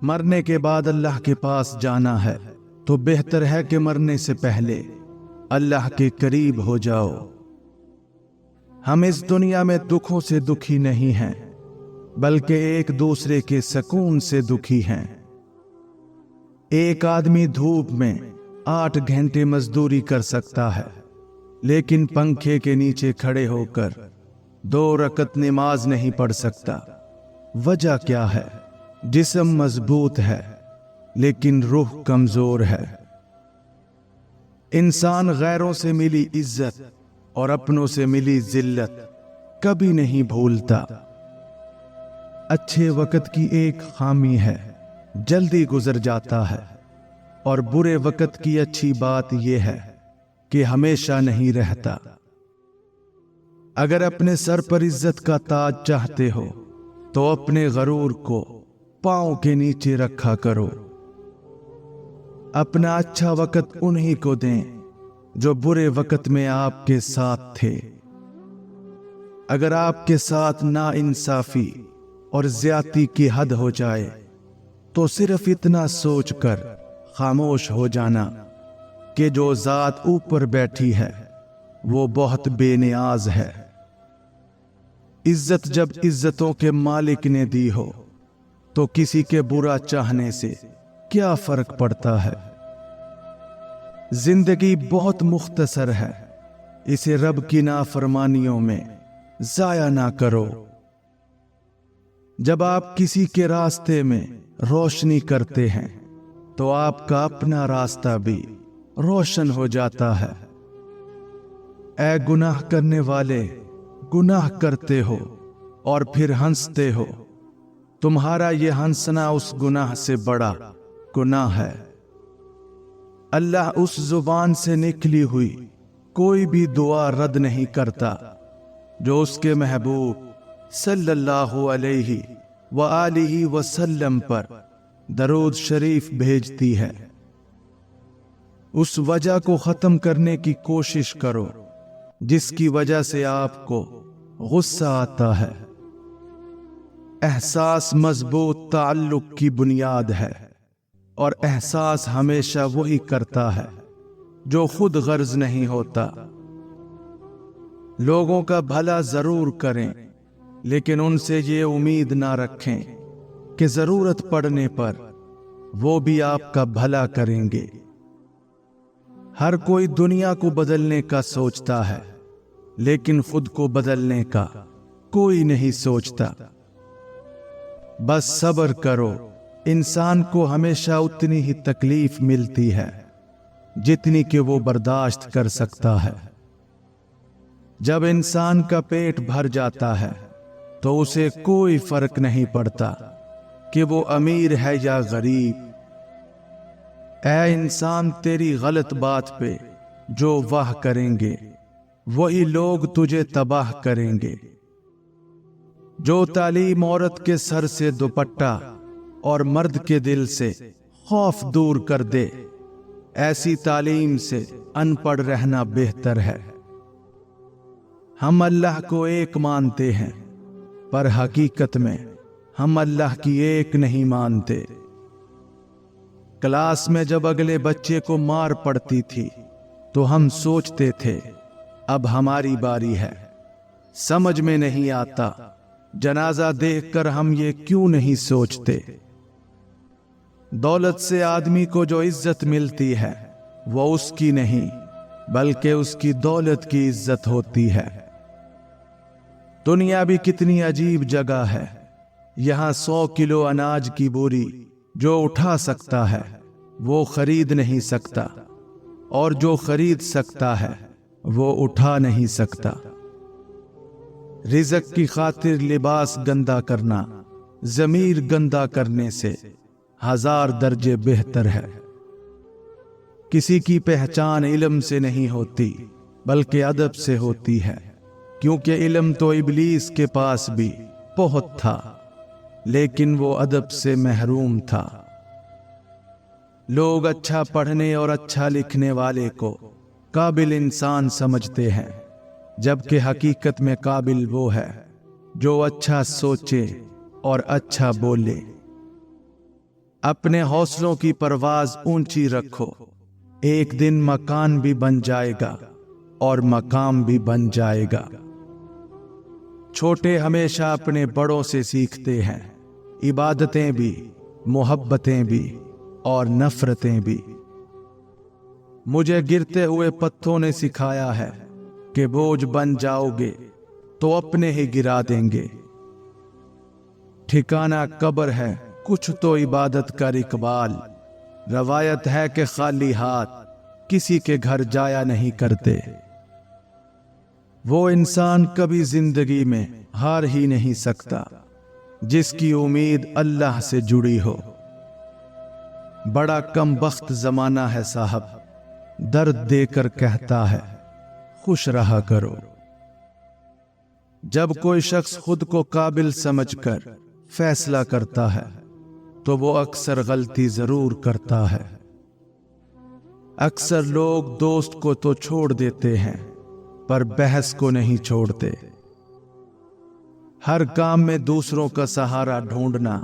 مرنے کے بعد اللہ کے پاس جانا ہے تو بہتر ہے کہ مرنے سے پہلے اللہ کے قریب ہو جاؤ۔ ہم اس دنیا میں دکھوں سے دکھی نہیں ہیں، بلکہ ایک دوسرے کے سکون سے دکھی ہیں۔ ایک آدمی دھوپ میں 8 گھنٹے مزدوری کر سکتا ہے، لیکن پنکھے کے نیچے کھڑے ہو کر 2 رکعت نماز نہیں پڑھ سکتا۔ وجہ کیا ہے؟ جسم مضبوط ہے لیکن روح کمزور ہے۔ انسان غیروں سے ملی عزت اور اپنوں سے ملی ذلت کبھی نہیں بھولتا۔ اچھے وقت کی ایک خامی ہے، جلدی گزر جاتا ہے، اور برے وقت کی اچھی بات یہ ہے کہ ہمیشہ نہیں رہتا۔ اگر اپنے سر پر عزت کا تاج چاہتے ہو تو اپنے غرور کو پاؤں کے نیچے رکھا کرو۔ اپنا اچھا وقت انہی کو دیں جو برے وقت میں آپ کے ساتھ تھے۔ اگر آپ کے ساتھ ناانصافی اور زیادتی کی حد ہو جائے تو صرف اتنا سوچ کر خاموش ہو جانا کہ جو ذات اوپر بیٹھی ہے وہ بہت بے نیاز ہے۔ عزت جب عزتوں کے مالک نے دی ہو تو کسی کے برا چاہنے سے کیا فرق پڑتا ہے؟ زندگی بہت مختصر ہے، اسے رب کی نافرمانیوں میں ضائع نہ کرو۔ جب آپ کسی کے راستے میں روشنی کرتے ہیں تو آپ کا اپنا راستہ بھی روشن ہو جاتا ہے۔ اے گناہ کرنے والے، گناہ کرتے ہو اور پھر ہنستے ہو، تمہارا یہ ہنسنا اس گناہ سے بڑا گناہ ہے۔ اللہ اس زبان سے نکلی ہوئی کوئی بھی دعا رد نہیں کرتا جو اس کے محبوب صلی اللہ علیہ وآلہ وسلم پر درود شریف بھیجتی ہے۔ اس وجہ کو ختم کرنے کی کوشش کرو جس کی وجہ سے آپ کو غصہ آتا ہے۔ احساس مضبوط تعلق کی بنیاد ہے، اور احساس ہمیشہ وہی کرتا ہے جو خود غرض نہیں ہوتا۔ لوگوں کا بھلا ضرور کریں، لیکن ان سے یہ امید نہ رکھیں کہ ضرورت پڑنے پر وہ بھی آپ کا بھلا کریں گے۔ ہر کوئی دنیا کو بدلنے کا سوچتا ہے، لیکن خود کو بدلنے کا کوئی نہیں سوچتا۔ بس صبر کرو، انسان کو ہمیشہ اتنی ہی تکلیف ملتی ہے جتنی کہ وہ برداشت کر سکتا ہے۔ جب انسان کا پیٹ بھر جاتا ہے تو اسے کوئی فرق نہیں پڑتا کہ وہ امیر ہے یا غریب۔ اے انسان، تیری غلط بات پہ جو واہ کریں گے وہی لوگ تجھے تباہ کریں گے۔ جو تعلیم عورت کے سر سے دوپٹہ اور مرد کے دل سے خوف دور کر دے، ایسی تعلیم سے ان پڑھ رہنا بہتر ہے۔ ہم اللہ کو ایک مانتے ہیں، پر حقیقت میں ہم اللہ کی ایک نہیں مانتے۔ کلاس میں جب اگلے بچے کو مار پڑتی تھی تو ہم سوچتے تھے اب ہماری باری ہے۔ سمجھ میں نہیں آتا جنازہ دیکھ کر ہم یہ کیوں نہیں سوچتے۔ دولت سے آدمی کو جو عزت ملتی ہے وہ اس کی نہیں بلکہ اس کی دولت کی عزت ہوتی ہے۔ دنیا بھی کتنی عجیب جگہ ہے، یہاں 100 کلو اناج کی بوری جو اٹھا سکتا ہے وہ خرید نہیں سکتا، اور جو خرید سکتا ہے وہ اٹھا نہیں سکتا۔ رزق کی خاطر لباس گندا کرنا ضمیر گندا کرنے سے 1000 درجے بہتر ہے۔ کسی کی پہچان علم سے نہیں ہوتی بلکہ ادب سے ہوتی ہے، کیونکہ علم تو ابلیس کے پاس بھی بہت تھا لیکن وہ ادب سے محروم تھا۔ لوگ اچھا پڑھنے اور اچھا لکھنے والے کو قابل انسان سمجھتے ہیں، جبکہ حقیقت میں قابل وہ ہے جو اچھا سوچے اور اچھا بولے۔ अपने हौसलों की परवाज ऊंची रखो, एक दिन मकान भी बन जाएगा और मकाम भी बन जाएगा। छोटे हमेशा अपने बड़ों से सीखते हैं, इबादतें भी, मोहब्बतें भी और नफरतें भी। मुझे गिरते हुए पत्थरों ने सिखाया है कि बोझ बन जाओगे तो अपने ही गिरा देंगे। ठिकाना कब्र है, कुछ तो इबादत कर इकबाल। रवायत है कि खाली हाथ किसी के घर जाया नहीं करते। वो इंसान कभी जिंदगी में हार ही नहीं सकता जिसकी उम्मीद अल्लाह से जुड़ी हो। बड़ा कम बख्त जमाना है साहब, दर्द देकर कहता है खुश रहा करो। जब कोई शख्स खुद को काबिल समझकर फैसला करता है तो वो अक्सर गलती जरूर करता है। अक्सर लोग दोस्त को तो छोड़ देते हैं पर बहस को नहीं छोड़ते। हर काम में दूसरों का सहारा ढूंढना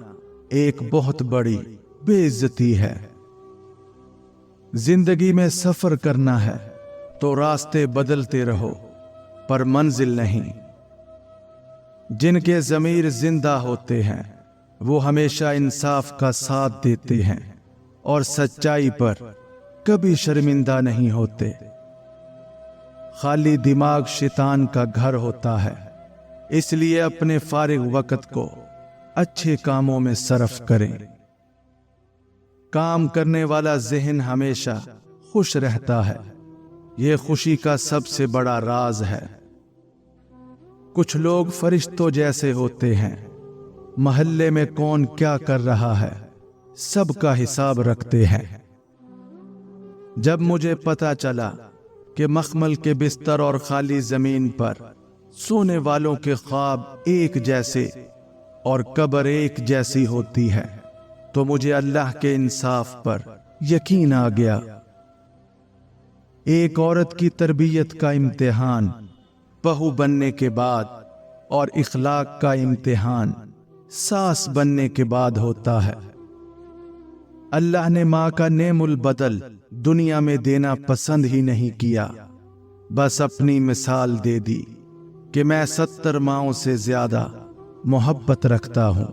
एक बहुत बड़ी बेइज्जती है। जिंदगी में सफर करना है तो रास्ते बदलते रहो पर मंजिल नहीं। जिनके ज़मीर जिंदा होते हैं वो हमेशा इंसाफ का साथ देते हैं और सच्चाई पर कभी शर्मिंदा नहीं होते। खाली दिमाग शैतान का घर होता है, इसलिए अपने फारिग वक्त को अच्छे कामों में सरफ करें। काम करने वाला ज़हन हमेशा खुश रहता है, ये खुशी का सबसे बड़ा राज है। कुछ लोग फरिश्तों जैसे होते हैं, महल्ले में कौन क्या कर रहा है सबका हिसाब रखते हैं। जब मुझे पता चला कि मखमल के बिस्तर और खाली जमीन पर सोने वालों के ख्वाब एक जैसे और कब्र एक जैसी होती है तो मुझे अल्लाह के इंसाफ पर यकीन आ गया। एक औरत की तरबियत का इम्तिहान बहू बनने के बाद और इखलाक का इम्तिहान सास बनने के बाद होता है। अल्लाह ने माँ का नेमुल बदल दुनिया में देना पसंद ही नहीं किया, बस अपनी मिसाल दे दी कि मैं 70 माँओं से ज्यादा मोहब्बत रखता हूं।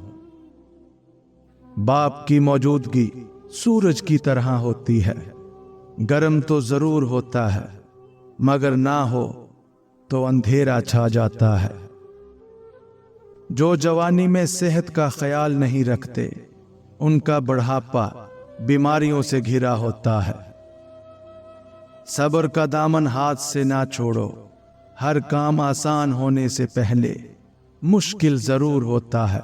बाप की मौजूदगी सूरज की तरह होती है, गर्म तो जरूर होता है मगर ना हो तो अंधेरा छा जाता है। जो जवानी में सेहत का ख्याल नहीं रखते उनका बुढ़ापा बीमारियों से घिरा होता है। सब्र का दामन हाथ से ना छोड़ो, हर काम आसान होने से पहले मुश्किल जरूर होता है।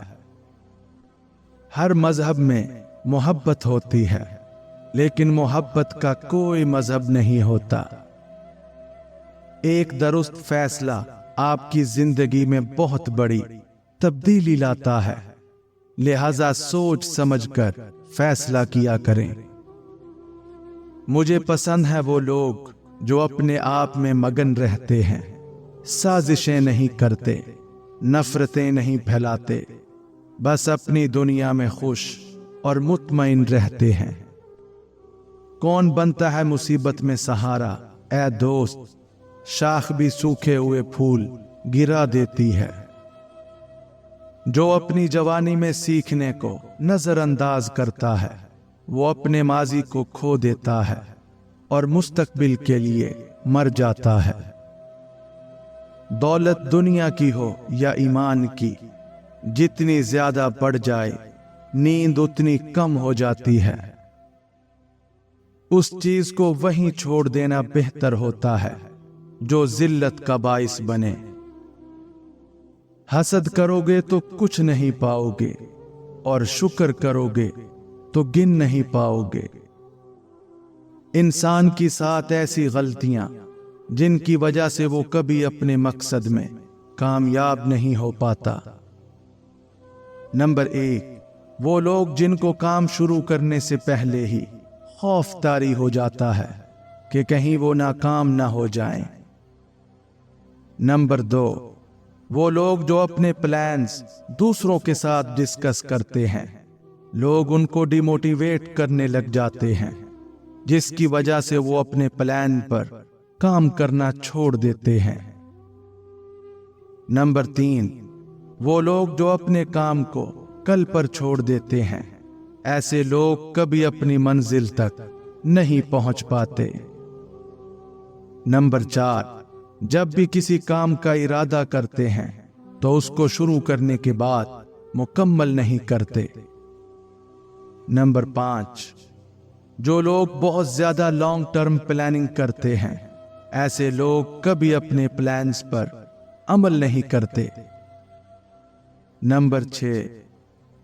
हर मजहब में मोहब्बत होती है लेकिन मोहब्बत का कोई मजहब नहीं होता। एक दुरुस्त फैसला आपकी जिंदगी में बहुत बड़ी तब्दीली लाता है, लिहाजा सोच समझकर फैसला किया करें। मुझे पसंद है वो लोग जो अपने आप में मगन रहते हैं, साजिशें नहीं करते, नफरतें नहीं फैलाते, बस अपनी दुनिया में खुश और मुतमईन रहते हैं। कौन बनता है मुसीबत में सहारा, ऐ दोस्त, शाख भी सूखे हुए फूल गिरा देती है। जो अपनी जवानी में सीखने को नजरअंदाज करता है वो अपने माजी को खो देता है और मुस्तकबिल के लिए मर जाता है। दौलत दुनिया की हो या ईमान की, जितनी ज्यादा बढ़ जाए नींद उतनी कम हो जाती है। उस चीज को वहीं छोड़ देना बेहतर होता है जो जिल्लत का बाइस बने। हसद करोगे तो कुछ नहीं पाओगे और शुक्र करोगे तो गिन नहीं पाओगे। इंसान की साथ ऐसी गलतियां जिनकी वजह से वो कभी अपने मकसद में कामयाब नहीं हो पाता। नंबर 1, वो लोग जिनको काम शुरू करने से पहले ही खौफ तारी हो जाता है कि कहीं वो नाकाम ना हो जाएं। नंबर 2, वो लोग जो अपने प्लान्स दूसरों के साथ डिस्कस करते हैं लोग उनको डिमोटिवेट करने लग जाते हैं, जिसकी वजह से वो अपने प्लान पर काम करना छोड़ देते हैं। नंबर 3, वो लोग जो अपने काम को कल पर छोड़ देते हैं, ऐसे लोग कभी अपनी मंजिल तक नहीं पहुंच पाते। नंबर 4, जब भी किसी काम का इरादा करते हैं तो उसको शुरू करने के बाद मुकम्मल नहीं करते। नंबर 5, जो लोग बहुत ज्यादा लॉन्ग टर्म प्लानिंग करते हैं, ऐसे लोग कभी अपने प्लान्स पर अमल नहीं करते। नंबर 6,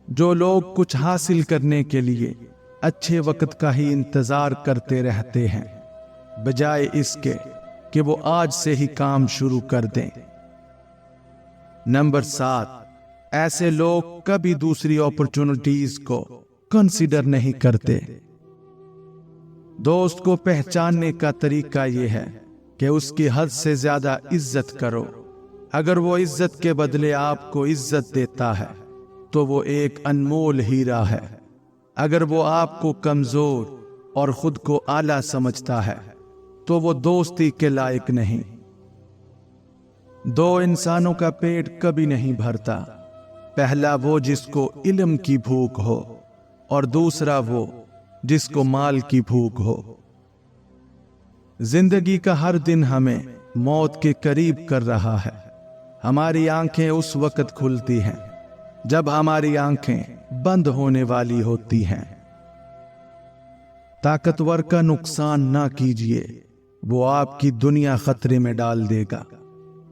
जो लोग कुछ हासिल करने के लिए अच्छे वक्त का ही इंतजार करते रहते हैं, बजाय इसके कि वो आज से ही काम शुरू कर दें। नंबर 7, ऐसे लोग कभी दूसरी अपॉर्चुनिटीज को कंसीडर नहीं करते। दोस्त को पहचानने का तरीका यह है कि उसकी हद से ज्यादा इज्जत करो। अगर वो इज्जत के बदले आपको इज्जत देता है तो वो एक अनमोल हीरा है। अगर वो आपको कमजोर और खुद को आला समझता है तो वो दोस्ती के लायक नहीं। 2 इंसानों का पेट कभी नहीं भरता, पहला वो जिसको इल्म की भूख हो और दूसरा वो जिसको माल की भूख हो। जिंदगी का हर दिन हमें मौत के करीब कर रहा है। हमारी आंखें उस वक्त खुलती हैं जब हमारी आंखें बंद होने वाली होती हैं। ताकतवर का नुकसान ना कीजिए, वो आपकी दुनिया खतरे में डाल देगा।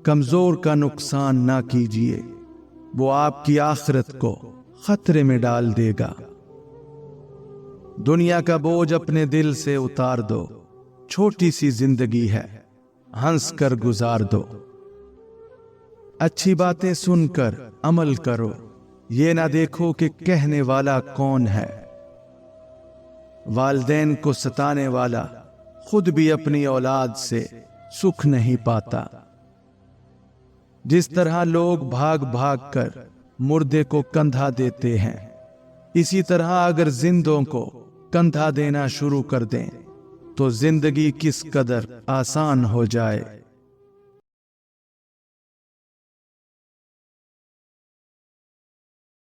कमजोर का नुकसान ना कीजिए, वो आपकी आखिरत को खतरे में डाल देगा। दुनिया का बोझ अपने दिल से उतार दो, छोटी सी जिंदगी है, हंस कर गुजार दो। अच्छी बातें सुनकर अमल करो, ये ना देखो कि कहने वाला कौन है। वालिदैन को सताने वाला खुद भी अपनी औलाद से सुख नहीं पाता। जिस तरह लोग भाग भाग कर मुर्दे को कंधा देते हैं, इसी तरह अगर जिंदों को कंधा देना शुरू कर दें तो जिंदगी किस कदर आसान हो जाए।